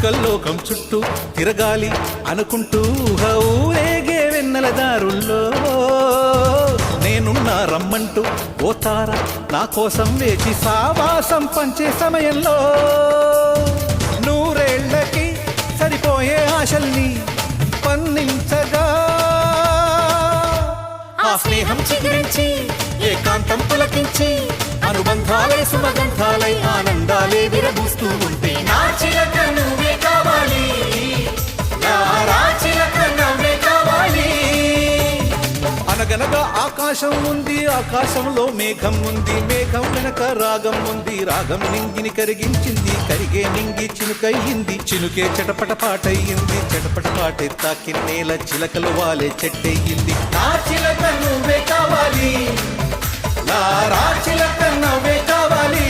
చుక్కల్లోకం చుట్టూ తిరగాలి అనుకుంటూ ఊరేగే వెన్నెల దారుల్లో నేనున్నా రమ్మంటూ ఓ తార నా కోసం వేచి సావాసం పంచే సమయంలో నూరేళ్లకి సరిపోయే ఆశల్ని పన్నించగా ఆ స్నేహం చిగురించి ఏకాంతం పులకించి అనుబంధాలే సుమగంధాలై ఆనందాలే విరబూస్తూ ఉంటే నా చిలక నువ్వే కావాలి, నా చిలక నువ్వే కావాలి. అనగనగా ఆకాశం ఉంది, ఆకాశంలో మేఘం ఉంది, మేఘం వెనక రాగం ఉంది, రాగం నింగిని కరిగించింది, కరిగే నింగి చినుకయ్యింది, చినుకే చటపట పాటయ్యింది, చటపట పాటే తాకి నేల చిలకలు వాలే చెట్టయ్యింది. నా చిలక నువ్వే కావాలి, నా చిలక నువ్వే కావాలి.